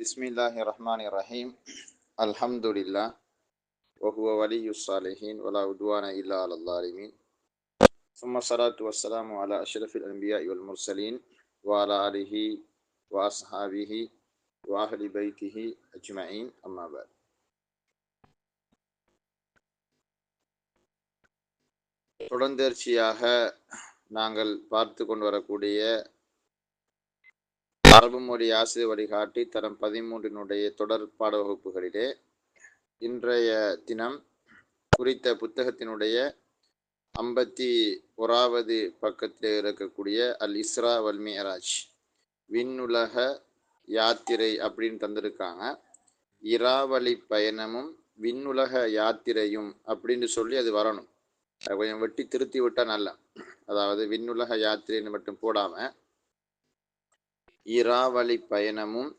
Bismillahirrahmanirrahim. Alhamdulillah. Wa huwa waliyyus salihin wa la udwana illa 'alal zalimin. Summa salatu wassalamu ala asyrafil anbiya'i wal mursalin wa ala alihi wa ashabihi wa ahli baitihi ajma'in. Amma ba'd. தொடர்ந்தேர்ச்சியாக நாங்கள் பார்த்து கொண்டு வரக்கூடிய அரபு மொழி ஆசிரியர் வழிகாட்டி தரம் 13 தொடர் பாட வகுப்புகளிலே இன்றைய தினம் குறித்த புத்தகத்தினுடைய 51வது பக்கத்தில் இருக்கக்கூடிய அல் இஸ்ரா வல் மிஅராஜ் விண்ணுலக யாத்திரை அப்படின்னு தந்திருக்காங்க. இராவழி பயணமும் விண்ணுலக யாத்திரையும் அப்படின்னு சொல்லி அது வரணும். அதை கொஞ்சம் வெட்டி திருத்தி விட்டா நல்லா. அதாவது விண்ணுலக யாத்திரைன்னு மட்டும் போடாம இராவழி பயணமும்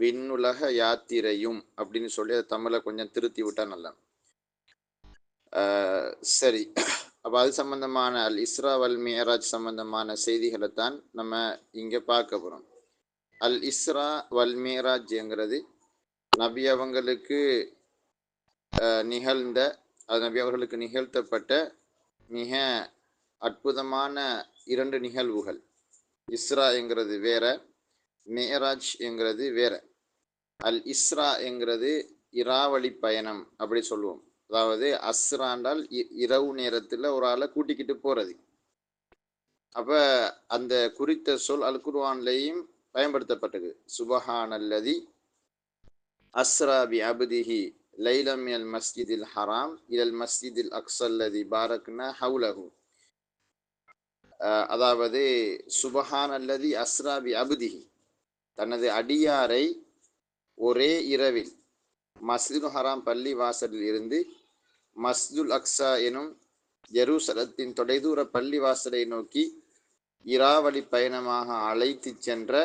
விண்ணுலக யாத்திரையும் அப்படின்னு சொல்லி அதை தமிழை கொஞ்சம் திருத்தி விட்டா நல்லா. சரி, அப்போ அது சம்பந்தமான அல் இஸ்ரா வல் மிஅராஜ் சம்பந்தமான செய்திகளை தான் நம்ம இங்கே பார்க்க போகிறோம். அல் இஸ்ரா வல் மிஅராஜ்ங்கிறது நபி அவங்களுக்கு நபி அவர்களுக்கு நிகழ்த்தப்பட்ட மிக அற்புதமான 2 நிகழ்வுகள். இஸ்ரா என்கிறது வேற, மிஅராஜ் என்கிறது வேற. அல் இஸ்ரா என்கிறது இராவழி பயணம் அப்படி சொல்லுவோம். அதாவது அஸ்ராண்டால் இரவு நேரத்தில் ஒரு ஆளை கூட்டிக்கிட்டு போறது. அப்ப அந்த குறித்த சொல் அல் குர்ஆன்லையும் பயன்படுத்தப்பட்டது. சுபஹானல்லதி அஸ்ரா பி அப்திஹி லைலம் மினல் மஸ்ஜிதில் ஹராம் இலல் மஸ்ஜிதில் அக்ஸல்லதி பாரக்னா ஹவுலஹு. அதாவது சுபஹானல்லதி அஸ்ரா பி அப்திஹி, தனது அடியாரை ஒரே இரவில் மஸ்ஜிதுல் ஹராம் பள்ளி வாசலில் இருந்து மஸ்ஜிதுல் அக்ஸா எனும் ஜெருசலத்தின் தொலைதூர பள்ளி வாசலை நோக்கி இராவழி பயணமாக அழைத்து சென்ற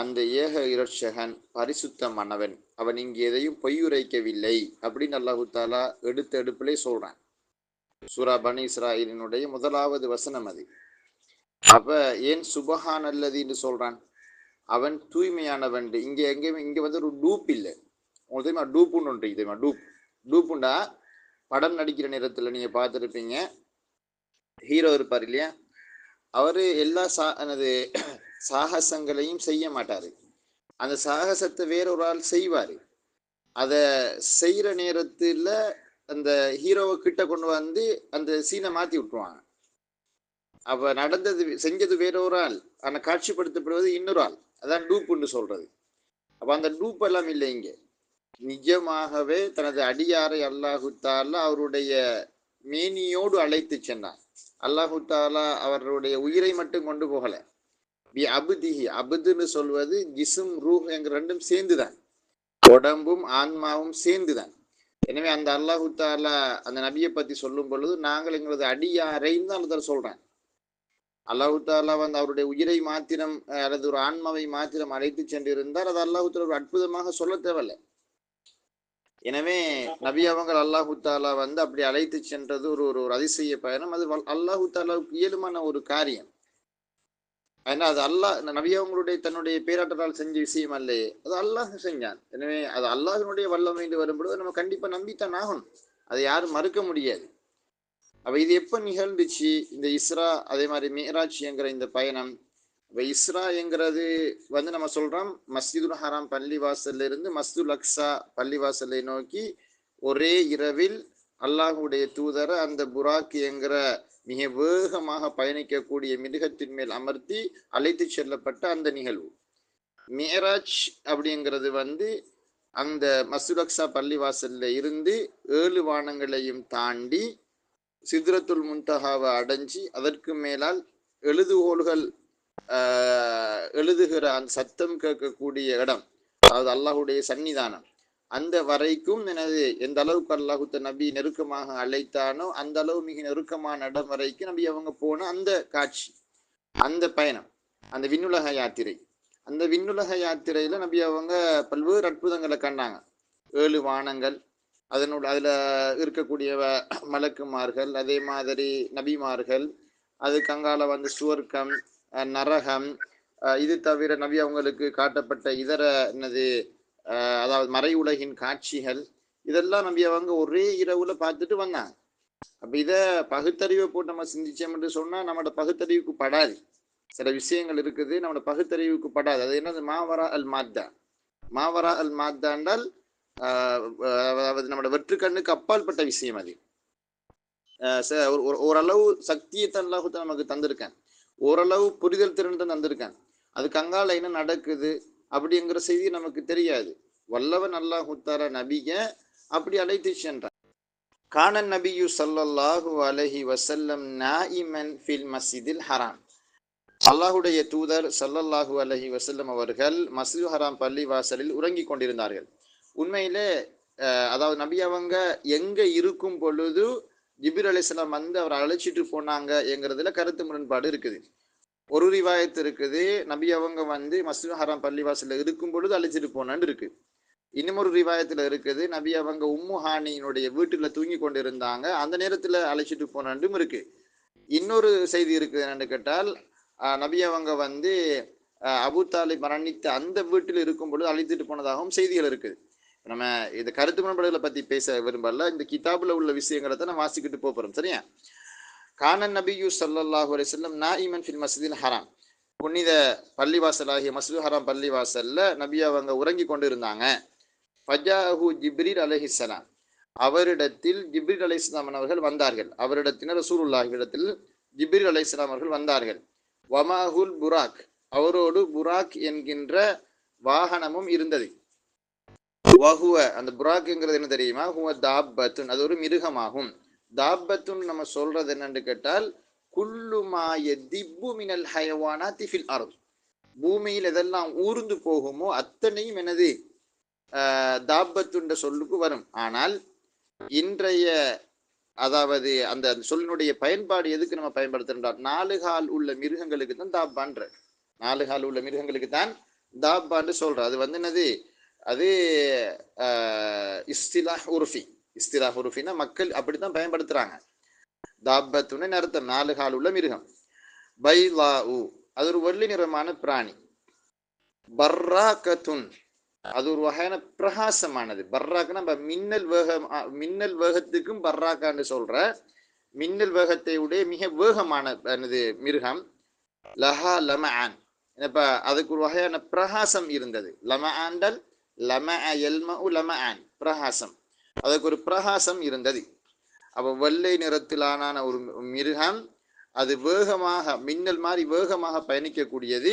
அந்த ஏக இரட்சகன் பரிசுத்தமானவன், அவன் இங்கு எதையும் பொய்யுரைக்கவில்லை அப்படின்னு அல்லாஹு தாலா எடுத்த எடுப்பிலே சொல்றான். சூரா பனி இஸ்ராயிலினுடைய 1வது வசனம் அது. அப்ப ஏன் சுபஹான் அல்லதின்னு சொல்றான்? அவன் தூய்மையானவன். இங்க வந்து ஒரு டூப் இல்லை. உங்களுக்கு தெரியுமா டூப்புன்னு ஒன்று தெரியுமா? டூப்புண்டா படம் நடிக்கிற நேரத்தில் நீங்க பார்த்துருப்பீங்க, ஹீரோ இருப்பார் இல்லையா, அவரு எல்லா சாகசங்களையும் செய்ய மாட்டாரு. அந்த சாகசத்தை வேறொரு ஆள் செய்வாரு. அதை செய்யற நேரத்துல அந்த ஹீரோவை கிட்ட கொண்டு வந்து அந்த சீனை மாத்தி விட்டுருவாங்க. அப்ப செஞ்சது வேறொரு ஆள், ஆனா காட்சிப்படுத்தப்படுவது இன்னொரு ஆள். அதான் டூப்புன்னு சொல்றது. அப்ப அந்த டூப் எல்லாம் இல்லை. இங்க நிஜமாகவே தனது அடியாரை அல்லாஹு தாலா அவருடைய மேனியோடு அழைத்து சென்றான். அல்லாஹு தாலா அவருடைய உயிரை மட்டும் கொண்டு போகல. பி அபுதிஹி, அபுதுன்னு சொல்வது ஜிஸ்ம் ரூஹ் என்கிற ரெண்டும் சேர்ந்துதான், உடம்பும் ஆன்மாவும் சேர்ந்துதான். எனவே அந்த அல்லாஹு தாலா அந்த நபியை பத்தி சொல்லும் பொழுது நாங்கள் எங்களது அடியாரைன்னு தான் அதை சொல்றேன். அல்லாஹு தாலா வந்து அவருடைய உயிரை மாத்திரம் அல்லது ஒரு ஆன்மாவை மாத்திரம் அழைத்து சென்றிருந்தால் அது அல்லாஹு தாலா ஒரு அற்புதமாக சொல்ல தேவையில்லை. எனவே நபி அவங்க அல்லாஹு தாலா வந்து அப்படி அழைத்து சென்றது ஒரு அதிசய பயணம். அது அல்லாஹு தாலாவுக்கு இயலுமான ஒரு காரியம். ஏன்னா அது அல்லாஹ் நபி அவங்களுடைய தன்னுடைய பேராற்றலால் செஞ்ச விஷயம் அல்ல, அது அல்லாஹ் செஞ்சான். எனவே அது அல்லாஹினுடைய வல்லமை வரும்பொழுது நம்ம கண்டிப்பா நம்பித்தான் ஆகணும். அதை யாரும் மறுக்க முடியாது. அப்ப இது எப்ப நிகழ்ந்துச்சு இந்த இஸ்ரா அதே மாதிரி மிஅராஜ் என்கிற இந்த பயணம்? இப்ப இஸ்ரா என்கிறது வந்து நம்ம சொல்றோம் மஸ்ஜிதுல் ஹராம் பள்ளிவாசல்ல இருந்து மஸ்ஜிதுல் அக்ஸா பள்ளிவாசலை நோக்கி ஒரே இரவில் அல்லாஹுடைய தூதரை அந்த புராக் என்கிற மிக வேகமாக பயணிக்கக்கூடிய மிருகத்தின் மேல் அமர்த்தி அழைத்து செல்லப்பட்ட அந்த நிகழ்வு. மிஅராஜ் அப்படிங்கிறது வந்து அந்த மஸ்ஜிதுல் அக்ஸா பள்ளிவாசல்ல இருந்து 7 வானங்களையும் தாண்டி சித்ரத்துல் முன்தஹாவை அடைஞ்சி அதற்கு மேலால் எழுதுகோள்கள் எழுதுகிற அந்த சத்தம் கேட்கக்கூடிய இடம், அதாவது அல்லாஹுடைய சன்னிதானம், அந்த வரைக்கும் எந்த அளவுக்கு அல்லாஹுத்த நபி நெருக்கமாக அழைத்தானோ அந்த அளவு மிக நெருக்கமான இடம் வரைக்கும் நபி அவங்க போன அந்த காட்சி, அந்த பயணம், அந்த விண்ணுலக யாத்திரை. அந்த விண்ணுலக யாத்திரையில நபி அவங்க பல்வேறு அற்புதங்களை கண்டாங்க. 7 வானங்கள், அதுல இருக்கக்கூடிய மலக்குமார்கள், அதே மாதிரி நபிமார்கள், அதுக்கு அங்கால வந்து சுவர்க்கம், நரகம், இது தவிர நபி அவங்களுக்கு காட்டப்பட்ட இதர அதாவது மறை உலகின் காட்சிகள், இதெல்லாம் நம்பி அவங்க ஒரே இரவுல பார்த்துட்டு வந்தாங்க. அப்ப இத பகுத்தறிவை போட்டு நம்ம சிந்திச்சோம் என்று சொன்னா நம்மளோட பகுத்தறிவுக்கு படாது. சில விஷயங்கள் இருக்குது நம்மளோட பகுத்தறிவுக்கு படாது. அது என்னது? மாவரா அல் மாத்தா. மாவரா அல் மாத்தா என்றால் அதாவது நம்மளோட வெற்று கண்ணுக்கு அப்பாற்பட்ட விஷயம் அது. ஓரளவு சக்தியை அல்லாஹ் நமக்கு தந்திருக்கேன், ஓரளவு புரிதல் திறன் தந்திருக்கேன். அதுக்கு அங்கால என்ன நடக்குது அப்படிங்கிற செய்தி நமக்கு தெரியாது. வல்லவன் அல்லாஹு தஆலா நபிய அப்படி அழைத்து சென்றான். கானன் நபியு ஸல்லல்லாஹு அலைஹி வஸல்லம் நாயிமன் ஃபில் மஸ்ஜிதில் ஹராம். அல்லாஹுடைய தூதர் ஸல்லல்லாஹு அலைஹி வஸல்லம் அவர்கள் மஸ்ஜிதுல் ஹராம் பள்ளி வாசலில் உறங்கி கொண்டிருந்தார்கள். உண்மையிலே அதாவது நபி அவங்க எங்க இருக்கும் பொழுது ஜிப்ரீல் அலைஹிஸ்ஸலாம் வந்து அவரை அழைச்சிட்டு போனாங்க என்கிறதுல கருத்து முரண்பாடு இருக்குது. ஒரு ரிவாயத்து இருக்குது, நபி அவங்க வந்து மஸ்ஜிதுல் ஹராம் பள்ளிவாசல்ல இருக்கும் பொழுது அழைச்சிட்டு போனான்னு இருக்கு. இன்னும் ஒரு ரிவாயத்துல இருக்குது, நபி அவங்க உம்மு ஹானியினுடைய வீட்டுல தூங்கி கொண்டு இருந்தாங்க, அந்த நேரத்துல அழைச்சிட்டு போனாண்டும் இருக்கு. இன்னொரு செய்தி இருக்குது என்னன்னு கேட்டால், நபி அவங்க வந்து அபு தாலிப் மரணித்த அந்த வீட்டில் இருக்கும் பொழுது அழைத்துட்டு போனதாகவும் செய்திகள் இருக்குது. நம்ம இந்த கருத்து முரண்பாடுகளை பத்தி பேச விரும்பல, இந்த கிதாபுல உள்ள விஷயங்களை தான் நம்ம வாசிக்கிட்டு போறோம். சரியா? கானன் நபியு ஸல்லல்லாஹு அலைஹி வஸல்லம் நாயிமன் ஃபில் மஸ்ஜிதில் ஹராம். புனித பள்ளிவாசலாகிய மஸ்ஜிதுல் ஹராம் பள்ளிவாசல்ல நபி அவங்க உறங்கி கொண்டு இருந்தாங்க. ஃபஜாஹு ஜிப்ரீல் அலைஹிஸ்ஸலாம். அவரிடத்தில் ஜிப்ரீல் அலைஹிஸ்ஸலாம் அவர்கள் வந்தார்கள். அவரிடத்தில் ரசூலுல்லாஹி இடத்தில் ஜிப்ரீல் அலைஹிஸ்ஸலாம் அவர்கள் வந்தார்கள். வமாஹுல் புராக். அவரோடு புராக் என்கின்ற வாகனமும் இருந்தது. வஹுவ, அந்த புராக்ங்கிறது என்ன தெரியுமா? ஹுவ தாப்பத்துன், அது ஒரு மிருகமாகும். தாப்பத்துன் நம்ம சொல்றது என்னன்னு கேட்டால், குல்லுமா யதிப்பு மினல் ஹயவானாத்தி ஃபில் அர்த். பூமியில் எதெல்லாம் ஊர்ந்து போகுமோ அத்தனையும் எனது தாப்பத்துன்ற சொல்லுக்கு வரும். ஆனால் இன்றைய அதாவது அந்த சொல்லினுடைய பயன்பாடு எதுக்கு நம்ம பயன்படுத்துகின்றார்? 4 கால் உள்ள மிருகங்களுக்கு தான் தாப்பான்ற, 4 கால் உள்ள மிருகங்களுக்கு தான் தாப்பான்னு சொல்ற. அது வந்து என்னது? அது இஸ்திலாஹ் உருஃபி. இஸ்திலாஹ் உருஃபின்னா மக்கள் அப்படித்தான் பயன்படுத்துறாங்க. தாப்பத்துன்னு அர்த்தம் 4 கால் உள்ள மிருகம். பைலாஉ, அது ஒரு வெள்ளி நிறமான பிராணி. பர்ராகத்துன், அது ஒரு வகையான பிரகாசமானது. பர்ராக்கு நம்ம மின்னல் வேகத்துக்கும் பர்ராக்கான்னு சொல்ற. மின்னல் வேகத்தை உடைய மிக வேகமான மிருகம். லஹா லமஆன், இப்ப அதுக்கு ஒரு வகையான பிரகாசம் இருந்தது. லமஆண்டல் லமஅ யல்மஉ லமஆன், பிரகாசம். அதுக்கு ஒரு பிரகாசம் இருந்தது. அப்ப வெள்ளை நிறத்திலான ஒரு மிருகம், அது வேகமாக மின்னல் மாதிரி வேகமாக பயணிக்கக்கூடியது,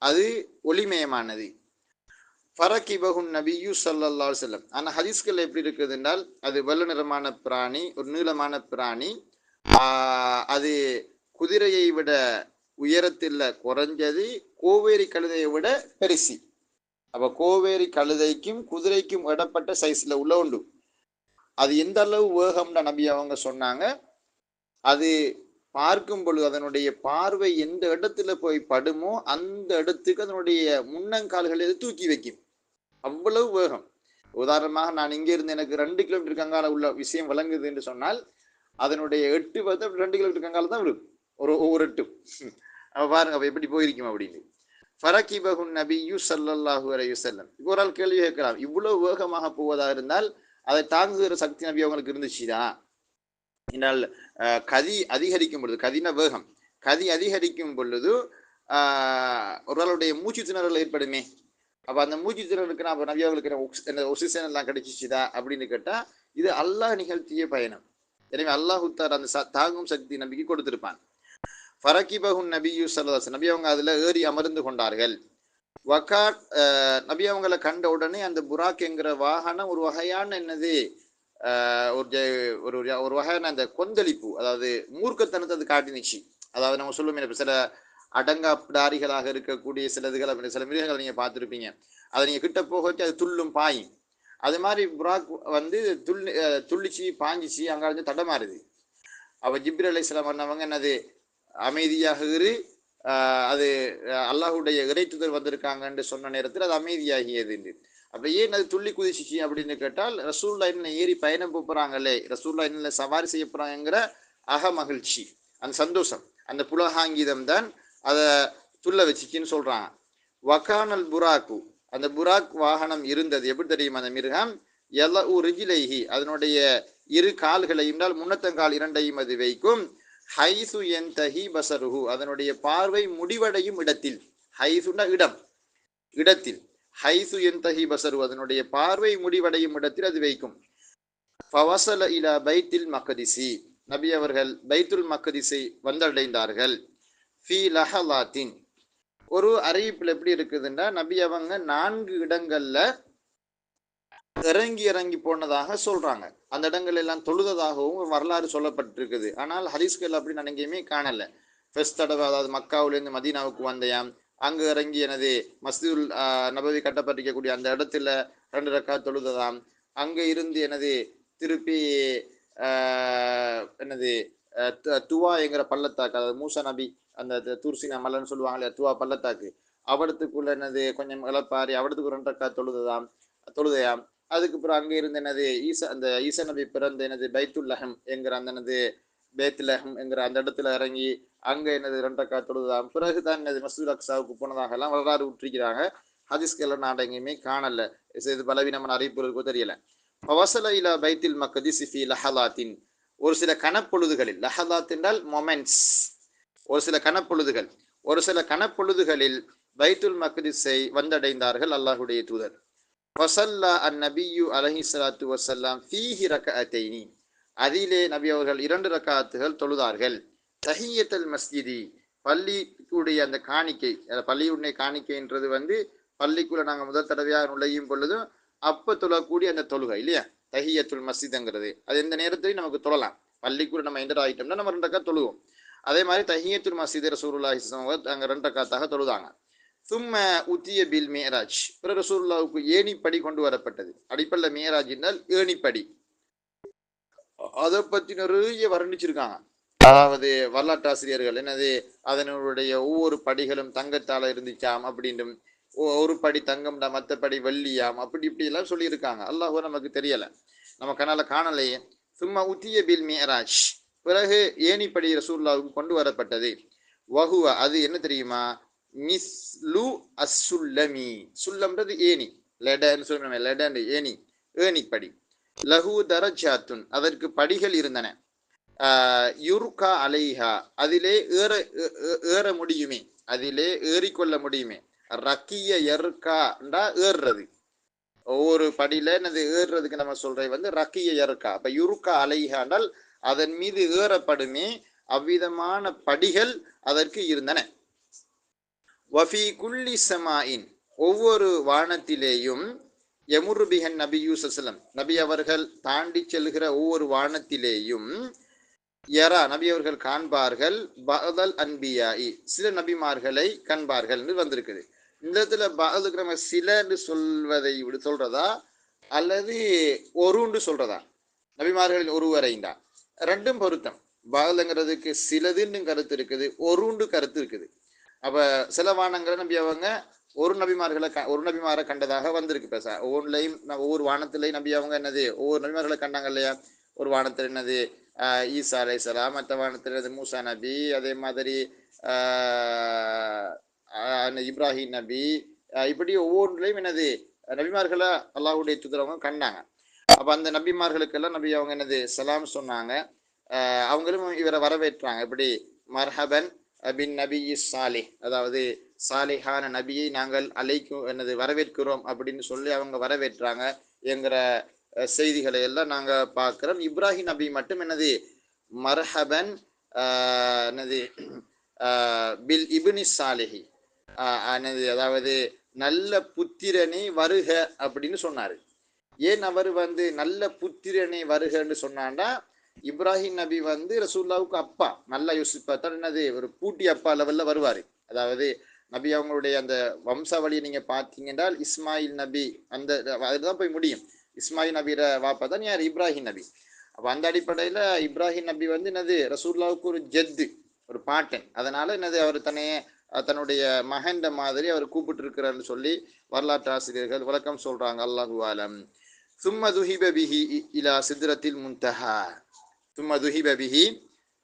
அது ஒளிமயமானது. ஃபரகிபஹுன் நபியு ஸல்லல்லாஹு அலைஹி வஸல்லம். ஆனா ஹதீஸ்கள் எப்படி இருக்குது என்றால், அது வெள்ளை நிறமான பிராணி, ஒரு நீளமான பிராணி. அது குதிரையை விட உயரத்தில் குறைஞ்சது, கோவேரி கழுதையை விட பெருசி. அப்ப கோவேரி கழுதைக்கும் குதிரைக்கும் இடப்பட்ட சைஸ்ல உள்ள உண்டு. அது எந்த அளவு வேகம்னா நபி அவங்க சொன்னாங்க, அது பார்க்கும் பொழுது அதனுடைய பார்வை எந்த இடத்துல போய் படுமோ அந்த இடத்துக்கு அதனுடைய முன்னங்கால்களை தூக்கி வைக்கும். அவ்வளவு வேகம். உதாரணமாக நான் இங்க இருந்து எனக்கு 2 கிலோமீட்டர் கங்கால உள்ள விஷயம் விளங்குது என்று சொன்னால், அதனுடைய 8 பார்த்து 2 கிலோமீட்டர் கங்கால தான் விடும், ஒவ்வொரு 8. பாருங்க அப்ப எப்படி போயிருக்கும் அப்படின்னு. ஃபரகிபஹுன் நபியு ஸல்லல்லாஹு அலைஹி வஸல்லம். ஒரு ஆள் கேள்வி கேட்கலாம், இவ்வளவு வேகமாக போவதா இருந்தால் அதை தாங்குகிற சக்தி நபி அவங்களுக்கு இருந்துச்சுதா என்றால், கதி அதிகரிக்கும் பொழுது, கதின வேகம், கதி அதிகரிக்கும் பொழுது ஒரு ஆளுடைய மூச்சு திணறல் ஏற்படுமே. அப்ப அந்த மூச்சு திணறலுக்கு நான் நபி அவங்களுக்கு ஒக்சிஜன் எல்லாம் கிடைச்சிச்சுதா அப்படின்னு கேட்டா, இது அல்லாஹ் நிகழ்த்திய பயணம். எனவே அல்லாஹ் அந்த தாங்கும் சக்தி நபிக்கு கொடுத்திருப்பான். ஃபரகிபஹுன் நபியு ஸல்லல்லாஹு அலைஹி வஸல்லம். நபி அவங்க அதுல ஏறி அமர்ந்து கொண்டார்கள். வகாட், நபி அவங்களை கண்ட உடனே அந்த புராக் என்கிற வாகனம் ஒரு வகையான என்னது, ஒரு வகையான அந்த கொந்தளிப்பு, அதாவது மூர்க்கத்தனத்தை அது காட்டினுச்சு. அதாவது நம்ம சொல்லுவோம், சில அடங்காடாரிகளாக இருக்கக்கூடிய சிலதுகள், சில மிருகங்களை நீங்க பார்த்துருப்பீங்க, அதை நீங்க கிட்ட போக வச்சு அது துள்ளும் பாயும். அது மாதிரி புராக் வந்து துள்ளிச்சு பாஞ்சிச்சு அங்க தடமாறுது. அவ ஜிப்ரீல் அலைஹிஸ்ஸலாம் பண்ணவங்க என்னது, அமைதியாக இரு, அது அல்லாஹுடைய இறைத்துதர் வந்திருக்காங்கன்னு சொன்ன நேரத்தில் அது அமைதியாகியது. அப்ப ஏன் அது துள்ளி குதிச்சிச்சு அப்படின்னு கேட்டால், ரசூலுல்லாஹ் இன்ன ஏறி பயணம் போறாங்களே, ரசூலுல்லாஹ் இன்ன சவாரி செய்ய போறாங்கிற அக மகிழ்ச்சி, அந்த சந்தோஷம், அந்த புலகாங்கிதம் தான் அதை துள்ள வச்சிச்சின்னு சொல்றாங்க. வகானல் புராக்கு, அந்த புராக் வாகனம் இருந்தது. எப்படி தெரியும் அந்த மிருகம்? ரிஜிலைஹி, அதனுடைய இரு கால்களை என்றால் முன்னத்தங்கால் இரண்டையும் அது வைக்கும். ஹைசு என்தஹி பசருஹு, அதனுடைய பார்வை முடிவடையும் இடத்தில். ஹைசுனா இடம், இடத்தில். ஹைசு என்தஹி பசரு, அதனுடைய பார்வை முடிவடையும் இடத்தில் அது வைக்கும். ஃபவசல இலா பைத்துல் மக்திசி, நபி அவர்கள் பைத்துல் மக்திஸை வந்தடைந்தார்கள். ஃபீ லஹலாத்தின், ஒரு அறிவிப்பில் எப்படி இருக்குதுன்னா, நபி அவங்க 4 இடங்கள்ல இறங்கி போனதாக சொல்றாங்க. அந்த இடங்கள் எல்லாம் தொழுததாகவும் வரலாறு சொல்லப்பட்டிருக்குது. ஆனால் ஹதீஸ்கள் அப்படி நான் எங்கேயுமே காணல. ஃபர்ஸ்ட் தடவை, அதாவது மக்காவிலிருந்து மதீனாவுக்கு வந்தையாம், அங்கு இறங்கி எனது மஸ்ஜிதுல் நபவி கட்டப்பட்டிருக்கக்கூடிய அந்த இடத்துல 2 ரக்காத் தொழுததாம். அங்க இருந்து எனது திருப்பி என்னது துவா என்கிற பள்ளத்தாக்கு, அதாவது மூசா நபி அந்த தூர்சினா மல்லன்னு சொல்லுவாங்களே, துவா பள்ளத்தாக்கு, அவடத்துக்குள்ள என்னது கொஞ்சம் இழப்பாரி அவடத்துக்கு 2 ரக்காத் தொழுதையாம். அதுக்கு அப்புறம் அங்கே இருந்து என்னது அந்த ஈசா நபி பிறந்த எனது பைத்துல் லஹம் என்கிற அந்த என்னது பேத்லஹம் என்கிற அந்த இடத்துல இறங்கி அங்க என்னது 2 ரக்காத் தொழுதாம். பிறகுதான் என்னது மஸ்ஜிதுல் அக்ஸாவுக்கு போனதாக எல்லாம் வரலாறு விட்டுருக்கிறாங்க. ஹதீஸ்கள் நான் எங்கேயுமே காணல. இது பலவீனமான அறிவிப்புகளுக்கு தெரியல. வசல இலா பைத்துல் மக்திஸ் ஃபீ லஹலாத்தின், ஒரு சில கணப்பொழுதுகளில், லஹலாத் என்றால் மொமெண்ட்ஸ், ஒரு சில கணப்பொழுதுகளில் பைத்துல் மக்திஸை வந்தடைந்தார்கள் அல்லாஹ்வுடைய தூதர். வஸல்லா அன்-நபியு அலைஹி ஸலாத்து வஸலாம் ஃபீஹி ரக்அத்தைனி, அதிலே நபி அவர்கள் 2 ரக்காத்துகள் தொழுதார்கள். தஹியத்துல் மஸ்ஜிதி, பள்ளிக்குடைய அந்த காணிக்கை, பள்ளியுடைய காணிக்கைன்றது பள்ளிக்குள்ள நாங்கள் முதல் தடவையாக நுழையும் பொழுதும் அப்ப தொழக்கூடிய அந்த தொழுகை இல்லையா, தஹியத்துல் மஸ்ஜித்ங்கிறது. அது எந்த நேரத்திலையும் நமக்கு தொழலாம். பள்ளிக்குள்ள நம்ம என்டர் ஆகிட்டோம்னா நம்ம 2 ரக்காத் தொழுவோம். அதே மாதிரி தஹியத்துல் மஸ்ஜித் ரசூலுல்லாஹி ஸல்லல்லாஹு அலைஹி வஸல்லம் அங்க 2 ரக்காத்தாக தொழுதாங்க. சும்ம உத்திய பில் மிஅராஜ், பிற ரசூலுல்லாஹ்வுக்கு ஏணிப்படி கொண்டு வரப்பட்டது. அடிப்படையில் மிஅராஜ் என்றால் ஏணிப்படி. அதை பற்றி நிறைய வர்ணிச்சிருக்காங்க. அதாவது வரலாற்று ஆசிரியர்கள் என்னது, அதனுடைய ஒவ்வொரு படிகளும் தங்கத்தால இருந்துச்சாம் அப்படின்னும், ஒரு படி தங்கம்டா மற்ற படி வெள்ளியாம், அப்படி இப்படி எல்லாம் சொல்லியிருக்காங்க. அல்லாஹ் நமக்கு தெரியல, நம்ம கனால காணலையே. சும்மா உத்திய பில் மிஅராஜ், பிறகு ஏணிப்படி ரசூலுல்லாஹ்வுக்கு கொண்டு வரப்பட்டது. வஹுவ, அது என்ன தெரியுமா, மிஸ்லு அஸ்ஸுல்லமி, சுல்லம்ன்றது ஏணி, லெடன்னு சொல்லுவோம், லெடன் ஏணி, ஏணிப்படி. லஹு தரஜாத்துன், அதற்கு படிகள் இருந்தன. யுர்கா அலைஹா, அதிலே ஏற முடியுமே, அதிலே ஏறிக்கொள்ள முடியுமே. ரக்கிய எர்காண்டா ஏறுறது, ஒவ்வொரு படியில என்னது ஏறுறதுக்கு நம்ம சொல்றது ரக்கிய எர்கா. அப்ப யுர்கா அலைஹாண்டால் அதன் மீது ஏறப்படுமே, அவ்விதமான படிகள் அதற்கு இருந்தன. வஃபி குல்லி ஸமாஇன், ஒவ்வொரு வானத்திலேயும், யமுருபிஹன் நபியு ஸல்லல்லாஹு, நபி அவர்கள் தாண்டி செல்கிற ஒவ்வொரு வானத்திலேயும், யரா, நபி அவர்கள் காண்பார்கள், பஅதல் அன்பியாஇ, சில நபிமார்களை காண்பார்கள் என்று வந்திருக்குது. இந்த இடத்துல பஅதுக்கு நம்ம சிலன்னு சொல்வதை சொல்றதா அல்லது ஒருண்டு சொல்றதா, நபிமார்களில் ஒருவரைண்டா, ரெண்டும் பொருத்தம். பஅதுங்கிறதுக்கு சிலதுன்னு கருத்து இருக்குது, ஒருண்டு கருத்து இருக்குது. அப்ப சில வானங்களை நபி அவங்க ஒரு நபிமாரை கண்டதாக வந்திருக்கு. பேச ஒவ்வொரு வானத்திலையும் நபி அவங்க என்னது ஒவ்வொரு நபிமார்களை கண்டாங்க இல்லையா. ஒரு வானத்தில் என்னது ஈசா அலைஹிஸ்ஸலாம், மற்ற வானத்தில் என்னது மூசா நபி, அதே மாதிரி இப்ராஹிம் நபி, இப்படி ஒவ்வொன்றிலையும் என்னது நபிமார்களை அல்லாஹ்வுடைய தூதரவங்க கண்டாங்க. அப்ப அந்த நபிமார்களுக்கெல்லாம் நபி அவங்க என்னது சலாம் சொன்னாங்க. அவங்களும் இவரை வரவேற்றாங்க. இப்படி மர்ஹபன் பின் நபி சாலிஹ், அதாவது சாலிஹான நபியை நாங்கள் என்னது வரவேற்கிறோம் அப்படின்னு சொல்லி அவங்க வரவேற்றாங்க என்கிற செய்திகளை எல்லாம் நாங்க பார்க்கிறோம். இப்ராஹிம் நபி மட்டும் என்னது மர்ஹபன் என்னது பில் இப்னி சாலிஹி, அதாவது நல்ல புத்திரனை வருக அப்படின்னு சொன்னாரு. ஏன் அவர் நல்ல புத்திரனை வருகன்னு சொன்னாண்டா, இப்ராஹிம் நபி ரசூலுல்லாஹ்வுக்கு அப்பா. நல்லா யோசிச்சு என்னது ஒரு பூட்டி அப்பா லெவல்ல வருவாரு. அதாவது நபி அவங்களுடைய அந்த வம்சாவளியை நீங்க பார்த்தீங்கன்னா இஸ்மாயில் நபி அந்த அதுதான் போய் முடியும். இஸ்மாயில் நபியோட வாப்பா தான் யார், இப்ராஹிம் நபி. அப்ப அந்த அடிப்படையில இப்ராஹிம் நபி என்னது ரசூலுல்லாஹ்வுக்கு ஒரு ஜெத்து, ஒரு பாட்டன். அதனால என்னது அவர் தன்னுடைய மகண்ட மாதிரி அவர் கூப்பிட்டு இருக்கிறார்னு சொல்லி வரலாற்று ஆசிரியர்கள் விளக்கம் சொல்றாங்க. அல்லாஹு ஆலம். சும்ம துஹிப பிஹி இலா சித்ரத்தில் முன்தஹா, சும்ம துஹிப பிஹி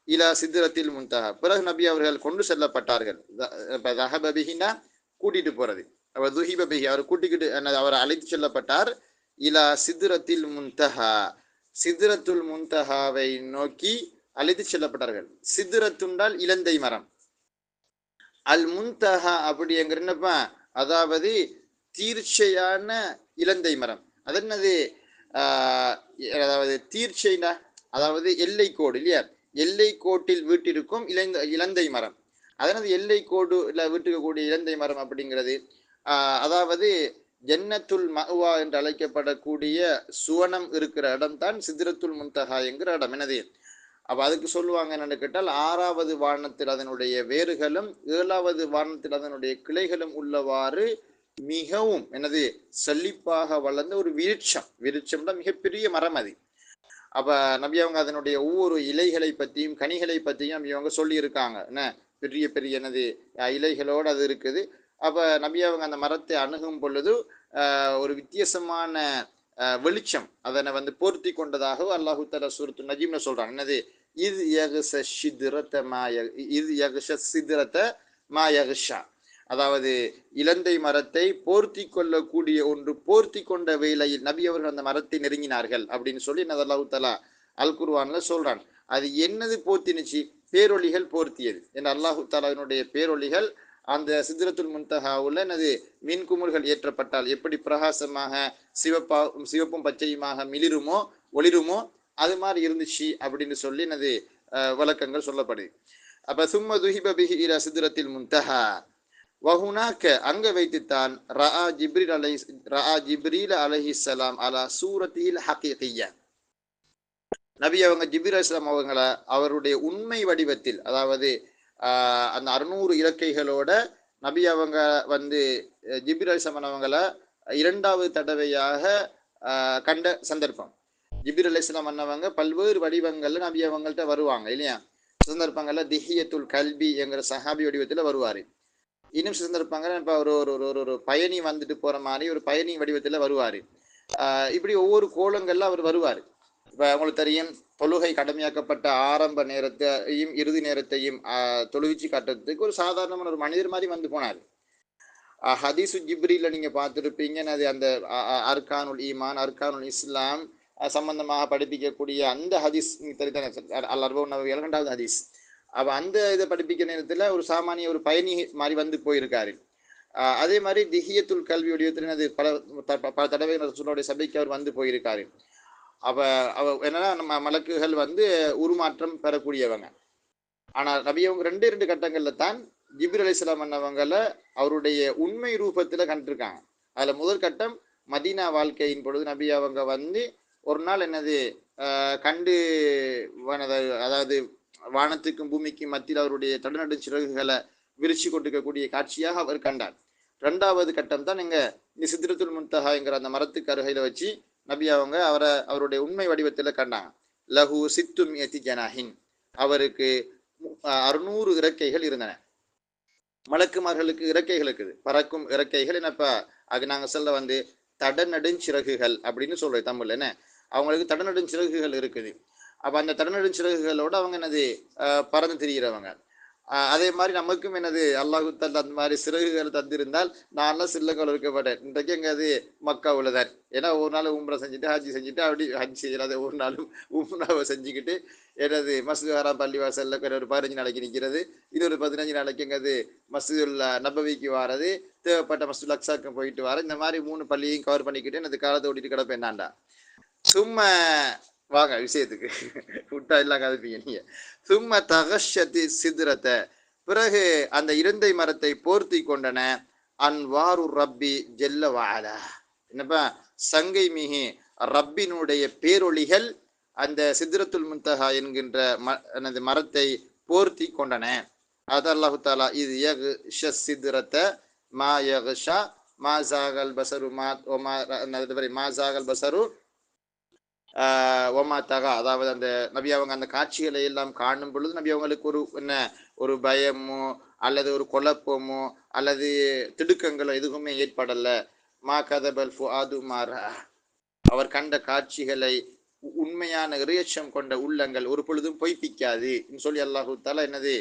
இலா சித்ரத்தில் முன்தஹா, பிறகு நபி அவர்கள் கொண்டு செல்லப்பட்டார்கள். தஹப பிஹினா கூட்டிட்டு போறது, அவர் துஹிபபிஹி அவர் கூட்டிக்கிட்டு அவர் அழைத்து செல்லப்பட்டார். இலா சித்ரத்தில் முன்தஹா சித்ரத்துல் முன்தஹாவை நோக்கி அழைத்து செல்லப்பட்டார்கள். சித்ரத்துண்டால் இலந்தை மரம், அல் முன்தஹா அப்படிங்கிற என்னப்பா, அதாவது தீர்ச்சையான இலந்தை மரம். அது என்னது, அதாவது தீர்ச்சைனா அதாவது எல்லை கோடு இல்லையா, எல்லை கோட்டில் வீட்டிற்கும் இலந்தை மரம். அதனது எல்லை கோடு இல்லை வீட்டுக்கக்கூடிய இலந்தை மரம் அப்படிங்கிறது அதாவது ஜன்னத்துல் மஅவா என்று அழைக்கப்படக்கூடிய சுவனம் இருக்கிற இடம் தான் சித்ரத்துல் முன்தஹா என்கிற இடம். என்னது அப்ப அதுக்கு சொல்லுவாங்க என்னன்னு கேட்டால், 6வது வானத்தில் அதனுடைய வேர்களும் 7வது வானத்தில் அதனுடைய கிளைகளும் உள்ளவாறு மிகவும் என்னது செழிப்பாக வளர்ந்த ஒரு விருட்சம்னா மிகப்பெரிய மரம் அது. அப்ப நபி அவங்க அதனுடைய ஒவ்வொரு இலைகளை பற்றியும் கனிகளை பற்றியும் நபி அவங்க சொல்லி இருக்காங்க. என்ன பெரிய பெரிய என்னது இலைகளோடு அது இருக்குது. அப்ப நபி அவங்க அந்த மரத்தை அணுகும் பொழுது ஒரு வித்தியாசமான வெளிச்சம் அதனை வந்து போர்த்தி கொண்டதாக அல்லாஹு தஆலா சூரத்து நஜீம்ல சொல்றாங்க. என்னது, இது யக்ஷ சித்ரத மா யக்ஷா, அதாவது இலந்தை மரத்தை போர்த்தி கொள்ளக்கூடிய ஒன்று போர்த்தி கொண்ட வேளையில் நபி அவர்கள் அந்த மரத்தை நெருங்கினார்கள் அப்படின்னு சொல்லி அல்லாஹு தஆலா அல் குர்ஆன்ல சொல்றான். அது என்னது போர்த்தினுச்சு, பேரொளிகள் போர்த்தியது என்று அல்லாஹு தஆலாவினுடைய பேரொளிகள் அந்த சித்ரத்துல் முன்தஹாவுல என்னது மின் குமுல்கள் ஏற்றப்பட்டால் எப்படி பிரகாசமாக சிவப்பும் பச்சையுமாக மிளிருமோ ஒளிருமோ அது மாதிரி இருந்துச்சு அப்படின்னு சொல்லி என்னது வழக்கங்கள் சொல்லப்படுது. அப்ப சும்ம துஹிப பிஹி இலா சித்ரத்தில் முன்தஹா வஹுனாக்க அங்க வைத்துத்தான் ரஆ ஜிப்ரீல் அலைஹிஸ்ஸலாம் அலா சூரத்தில் ஹகீகிய்யா, நபி அவங்க ஜிப்ரீல் அலைஹிஸ்ஸலாம் அவங்களை அவருடைய உண்மை வடிவத்தில், அதாவது அந்த 600 இறக்கைகளோட நபி அவங்க வந்து ஜிப்ரீல் அலைஹிஸ்ஸலாம் அவங்களை 2வது தடவையாக கண்ட சந்தர்ப்பம். ஜிப்ரீல் அலைஹிஸ்ஸலாம் அண்ணவங்க பல்வேறு வடிவங்கள்ல நபி அவங்கள்ட்ட வருவாங்க இல்லையா. சந்தர்ப்பங்கள்ல திஹியத்துல் கல்பி என்கிற சஹாபி வடிவத்தில் வருவார். இன்னும் சந்தர்ப்பங்கள் இப்போ ஒரு பயணி வந்துட்டு போற மாதிரி ஒரு பயணி வடிவத்தில் வருவார். இப்படி ஒவ்வொரு கோலங்கள்ல அவர் வருவார். இப்போ உங்களுக்கு தெரியும், தொழுகை கடமையாக்கப்பட்ட ஆரம்ப நேரத்தையும் இறுதி நேரத்தையும் தொழுவிச்சு காட்டுறதுக்கு ஒரு சாதாரணமான ஒரு மனிதர் மாதிரி வந்து போனார். ஹதீசு ஜிப்ரீல நீங்க பார்த்துருப்பீங்க. அது அந்த அர்கானுல் ஈமான் அர்கானுல் இஸ்லாம் சம்பந்தமாக படிப்பிக்கக்கூடிய அந்த ஹதீஸ் அல் அர்பவுன் நவவி 2வது ஹதீஸ். அப்ப அந்த இதை படிப்பிக்கிற நேரத்துல ஒரு சாமானிய ஒரு பயணி மாதிரி வந்து போயிருக்காரு. அதே மாதிரி திஹியத்துல் கல்வி வடிவத்தில் அது பல தடவை ரசூலுல்லாஹி சபைக்கு அவர் வந்து போயிருக்காரு. அப்ப என்னன்னா நம்ம மலக்குகள் வந்து உருமாற்றம் பெறக்கூடியவங்க. ஆனா நபி அவங்க 2 கட்டங்கள்ல தான் ஜிப்ரீல் அலைஹிஸ்ஸலாம் அண்ணவங்களை அவருடைய உண்மை ரூபத்துல கண்டிருக்காங்க. அதுல முதல் கட்டம் மதீனா வாழ்க்கையின் பொழுது நபி அவங்க வந்து ஒரு நாள் என்னது கண்டு, அதாவது வானத்துக்கும் பூமிக்கும் மத்தியில் அவருடைய தடுநடு சிறகுகளை விரிச்சு கொண்டிருக்கக்கூடிய காட்சியாக அவர் கண்டார். 2வது கட்டம் தான் இங்க சித்ரத்துல் முன்தஹா என்கிற அந்த மரத்துக்கு அருகையில வச்சு நபி அவங்க அவருடைய உண்மை வடிவத்தில் கண்டாங்க. லஹு சித்தும் ஜனாஹின், அவருக்கு 600 இறக்கைகள் இருந்தன. மலக்குமார்களுக்கு இறக்கைகள் இருக்குது, பறக்கும் இறக்கைகள். என்னப்பா அது நாங்க சொல்ல வந்து தடநடுஞ்சிறகுகள் அப்படின்னு சொல்றோம் தமிழ்ல. என்ன அவங்களுக்கு தடநடுஞ்சிறகுகள் இருக்குது. அப்ப அந்த தடநடுஞ்சிறகுகளோட அவங்க என்னது பறந்து திரிகிறவங்க. அதே மாதிரி நமக்கும் என்னது அல்லாஹு தஆலா அந்த மாதிரி சிறகுகள் தந்திருந்தால் நான்லாம் சில்லங்கள் இருக்கப்பட்டேன். இன்றைக்கு எங்க அது மக்கா உள்ளதான். ஏன்னா ஒரு நாள் உம்ரா செஞ்சுட்டு ஹஜ்ஜி செஞ்சுட்டு அப்படி ஹஜ் செய்யலாத ஒரு நாளும் உம்ராவை செஞ்சுக்கிட்டு எனது மஸ்ஜித் ஹராம் பள்ளிவாசல்ல ஒரு 15 நாளைக்கு நிற்கிறது, இது ஒரு 15 நாளைக்கு எங்கது மஸ்ஜிதுல் நபவிக்கு வாரது, தேவைப்பட்ட மஸ்ஜிதுல் அக்ஸாக்கு போயிட்டு வர, இந்த மாதிரி 3 பள்ளியையும் கவர் பண்ணிக்கிட்டு எனது காலத்தை ஓட்டிட்டு கிடப்பேன். என்னாண்டா சும்மா வாங்க விஷயத்துக்கு விட்டா எல்லாம் கதைப்பீங்க நீங்க. சும்மா தகஷத்தி சித்ரத்தை, பிறகு அந்த இலந்தை மரத்தை போர்த்தி கொண்டன அன்வாரு ரப்பி ஜெல்ல வாலா, என்னப்பா சங்கை மிகு ரப்பினுடைய பேரொளிகள் அந்த சித்ரத்துல் முன்தஹா என்கின்ற மரத்தை போர்த்தி கொண்டன. அது அல்லாஹு தஆலா இது யக்ஷ சித்ரத மா யக்ஷா மா ஜாகல் பஸரு மா ஜாகல் பஸரு ஒமா தகா, அதாவது அந்த நபி அவங்க அந்த காட்சிகளை எல்லாம் காணும் பொழுது நபி அவங்களுக்கு ஒரு பயமோ அல்லது ஒரு குழப்பமோ அல்லது திடுக்கங்களோ எதுவுமே ஏற்படல. மா கதபல் ஃபுஆது மாரா, அவர் கண்ட காட்சிகளை உண்மையான இறையச்சம் கொண்ட உள்ளங்கள் ஒரு பொழுதும் பொய்ப்பிக்காது சொல்லி அல்லாஹு தஆலா என்னது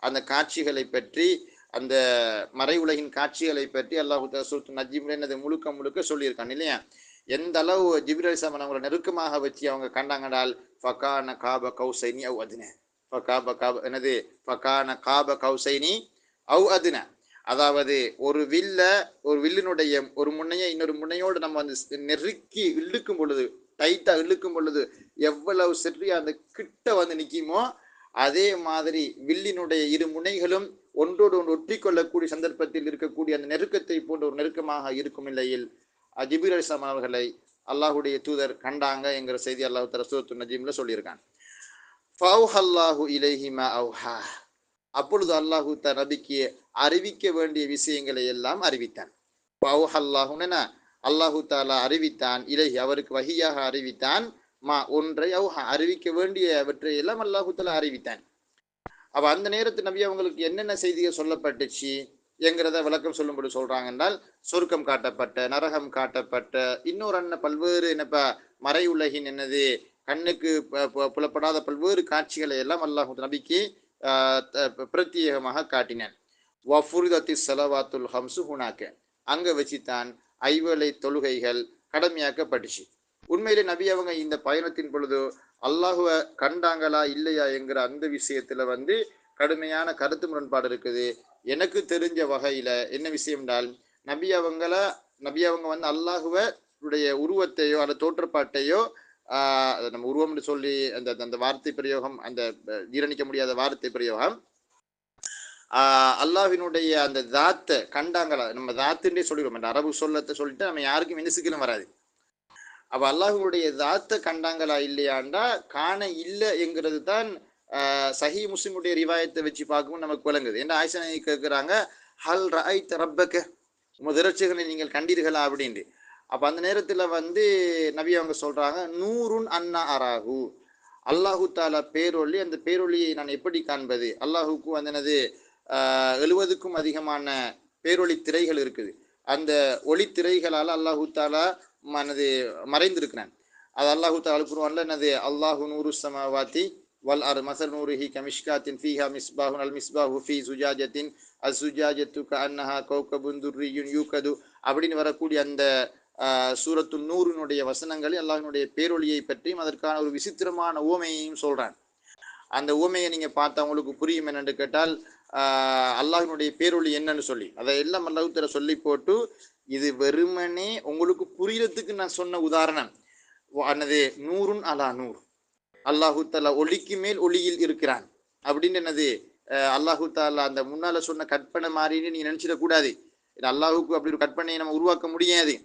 அந்த காட்சிகளை பற்றி அந்த மறை உலகின் காட்சிகளை பற்றி அல்லாஹு தஆலா சூரத்து நஜ்ம்ல என்னது முழுக்க முழுக்க சொல்லியிருக்கான் இல்லையா. எந்த அளவு ஜிப்ரீல் அலைஹிஸ்ஸலாம் அவங்களை நெருக்கமாக வச்சு அவங்க கண்டாங்கடால் ஃபகான காப கௌசைனி அவ் அதுன என்னது ஃபகான காப கௌசைனி அவ் அதுன. அதாவது ஒரு வில்லினுடைய ஒரு முனையை இன்னொரு முனையோடு நம்ம வந்து நெருக்கி இழுக்கும் பொழுது, டைட்டா இழுக்கும் பொழுது எவ்வளவு சரியா அந்த கிட்ட வந்து நிற்குமோ அதே மாதிரி வில்லினுடைய இரு முனைகளும் ஒன்றோடு ஒன்று ஒற்றி கொள்ளக்கூடிய சந்தர்ப்பத்தில் இருக்கக்கூடிய அந்த நெருக்கத்தை போன்ற ஒரு நெருக்கமாக இருக்கும் நிலையில் ஜிப்ரீல் அலைஹிஸ்ஸலாம் அவர்களை அல்லாஹுடைய தூதர் கண்டாங்க என்கிற செய்தி அல்லாஹ் தஆலா சூரத்து நஜ்ம்ல சொல்லியிருக்கான். ஃபௌஹல்லாஹு இலைஹி மா அவ்ஹா. அப்பொழுது அல்லாஹு தஆலா நபிக்கு அறிவிக்க வேண்டிய விஷயங்களை எல்லாம் அறிவித்தான். ஃபௌஹல்லாஹுனா அல்லாஹு தஆலா அறிவித்தான், இலைஹி அவருக்கு வஹியாக அறிவித்தான், மா ஒன்றை அவ்ஹா அறிவிக்க வேண்டியவற்றை எல்லாம் அல்லாஹு தஆலா அறிவித்தான். அப்ப அந்த நேரத்தில் நபி அவங்களுக்கு என்னென்ன செய்திகள் சொல்லப்பட்டுச்சு என்கிறத விளக்கம் சொல்லும்படி சொல்றாங்க என்றால், சொர்க்கம் காட்டப்பட்ட, நரகம் காட்டப்பட்ட, இன்னொரு பல்வேறு என்னப்ப மறை உலகின் என்னது கண்ணுக்கு புலப்படாத பல்வேறு காட்சிகளை எல்லாம் அல்லாஹ் நபிக்கு பிரத்யேகமாக காட்டினான். வஃபுரிதத்தி ஸலவாத்துல் ஹம்ஸு ஹுனாக, அங்க வச்சுத்தான் ஐவேளை தொழுகைகள் கடமையாக்கப்பட்டுச்சு. உண்மையிலே நபி அவங்க இந்த பயணத்தின் பொழுது அல்லாஹுவ கண்டாங்களா இல்லையா என்கிற அந்த விஷயத்துல வந்து கடுமையான கருத்து முரண்பாடு இருக்குது. எனக்கு தெரிஞ்ச வகையில என்ன விஷயம் என்றால், நபி அவங்க வந்து அல்லாஹுவடைய உருவத்தையோ அந்த தோற்றப்பாட்டையோ நம்ம உருவம்னு சொல்லி அந்த வார்த்தை பிரயோகம், அந்த ஜீரணிக்க முடியாத வார்த்தை பிரயோகம், அல்லாஹினுடைய அந்த தாத்தை கண்டாங்களா, நம்ம தாத்துன்றே சொல்லிடுவோம், அந்த அரபு சொல்லத்தை சொல்லிட்டு நம்ம யாருக்கும் எந்த சிக்கலும் வராது. அப்ப அல்லாஹுடைய தாத்தை கண்டாங்களா இல்லையாண்டா காண இல்லை என்கிறது தான் சஹி முஸ்லிமுடைய ரிவாயத்தை வச்சு பார்க்கவும் நமக்கு விளங்குது. ஏன்னா ஆயிஷா கேட்குறாங்க, ஹல் ரஅய்த ரப்பக, உமது இரட்சகனை நீங்கள் கண்டீர்களா அப்படின்ட்டு. அப்ப அந்த நேரத்துல வந்து நபி அவங்க சொல்றாங்க, நூறுன் அன்னா அராஹு, அல்லாஹு தாலா பேரொளி, அந்த பேரொளியை நான் எப்படி காண்பது? அல்லாஹுக்கு வந்து என்னது 70க்கும் அதிகமான பேரொளி திரைகள் இருக்குது. அந்த ஒளி திரைகளால் அல்லாஹு தாலா மனது மறைந்திருக்கிறான். அது அல்லாஹு தாலா குர்ஆன்ல என்னது, அல்லாஹு நூறு ஸமாவாத்தி வல் அர் மஸல் நூரிஹி கமிஷ்காத்தின் ஃபீஹா மிஸ்பாஹுன் அல் மிஸ்பாஹு ஃபீ சுஜாஜத்தின் அஸ்ஸுஜாஜத்து கஅன்னஹா கௌகபுன் துர்ரியுன் யூகது அப்படின்னு வரக்கூடிய அந்த சூரத்து நூறினுடைய வசனங்களில் அல்லாஹினுடைய பேரொளியை பற்றியும் அதற்கான ஒரு விசித்திரமான ஊமையையும் சொல்றான். அந்த ஊமையை நீங்க பார்த்தா உங்களுக்கு புரியும் என்னென்று கேட்டால், அல்லாஹினுடைய பேரொளி என்னன்னு சொல்லி அதை எல்லாம் அல்லாஹ் தஆலா சொல்லி போட்டு, இது வெறுமனே உங்களுக்கு புரியறதுக்கு நான் சொன்ன உதாரணம் என்னது, நூறுன் அலா நூர், அல்லாஹு தாலா ஒளிக்கு மேல் ஒளியில் இருக்கிறான் அப்படின்னு என்னது, அல்லாஹு தாலா அந்த முன்னால சொன்ன கற்பனை மாதிரின்னு நீங்க நினைச்சிடக்கூடாது. அல்லாஹுக்கு அப்படி ஒரு கற்பனையை நம்ம உருவாக்க முடியாது